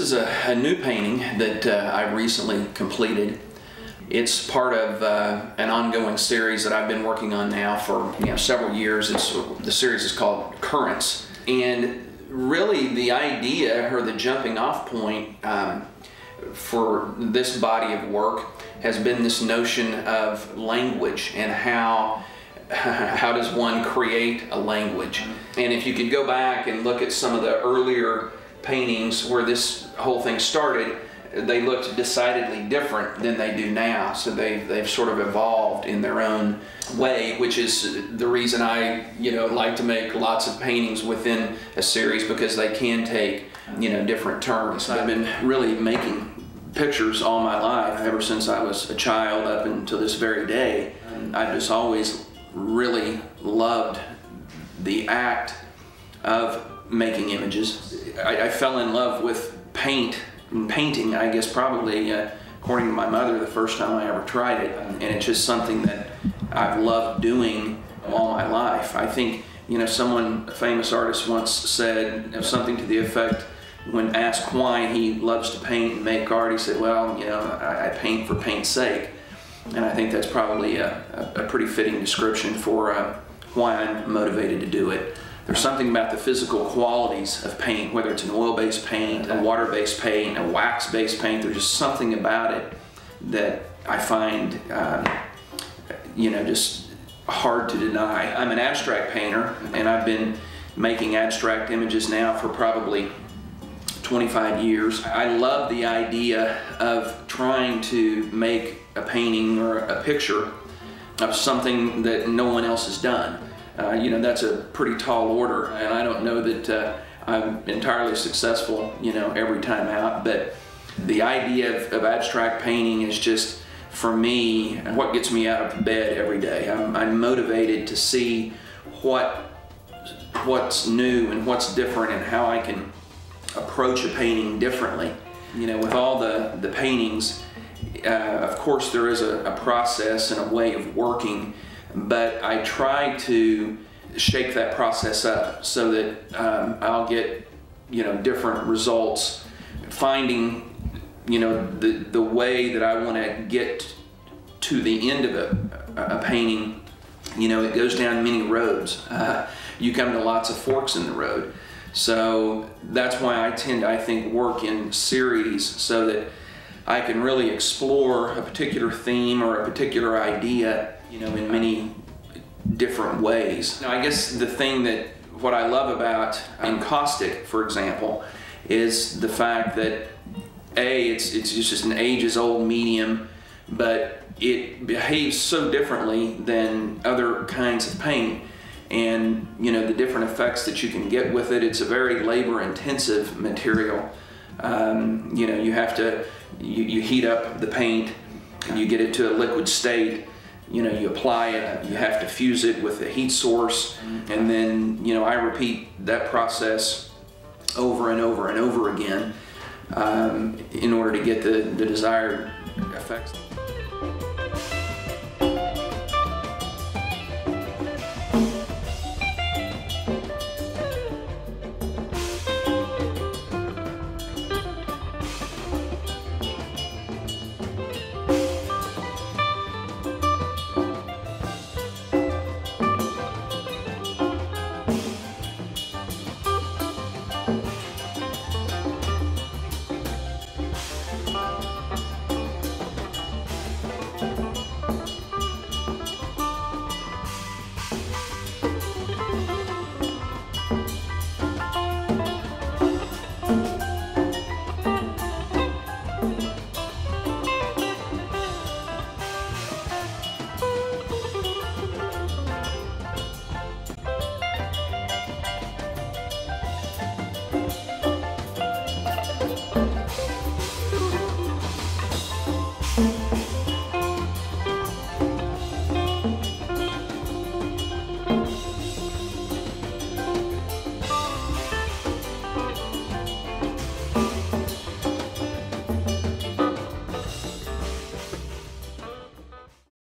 is a new painting that I recently completed. It's part of an ongoing series that I've been working on now for several years. The series is called Currents, and really the idea or the jumping off point for this body of work has been this notion of language and how does one create a language. And if you could go back and look at some of the earlier paintings where this whole thing started, they looked decidedly different than they do now. So they've sort of evolved in their own way, which is the reason I like to make lots of paintings within a series, because they can take different turns. I've been really making pictures all my life, ever since I was a child up until this very day. I've just always really loved the act of making images. I fell in love with painting, I guess probably, according to my mother, the first time I ever tried it. And it's just something that I've loved doing all my life. I think, a famous artist once said something to the effect, when asked why he loves to paint and make art, he said, well, I paint for paint's sake. And I think that's probably a pretty fitting description for why I'm motivated to do it. There's something about the physical qualities of paint, whether it's an oil-based paint, a water-based paint, a wax-based paint. There's just something about it that I find, just hard to deny. I'm an abstract painter, and I've been making abstract images now for probably 25 years. I love the idea of trying to make a painting or a picture of something that no one else has done. That's a pretty tall order, and I don't know that I'm entirely successful, every time out, but the idea of abstract painting is just, for me, what gets me out of bed every day. I'm motivated to see what's new and what's different and how I can approach a painting differently. With all the paintings, of course there is a process and a way of working, but I try to shake that process up so that I'll get different results, finding the way that I want to get to the end of a painting. It goes down many roads. You come to lots of forks in the road. So that's why I tend to, I think, work in series so that I can really explore a particular theme or a particular idea, in many different ways. Now, I guess what I love about encaustic, for example, is the fact that it's just an ages-old medium, but it behaves so differently than other kinds of paint. And the different effects that you can get with it. It's a very labor-intensive material. You have to you heat up the paint, you get it to a liquid state. You apply it. You have to fuse it with a heat source, and then I repeat that process over and over and over again in order to get the desired effects.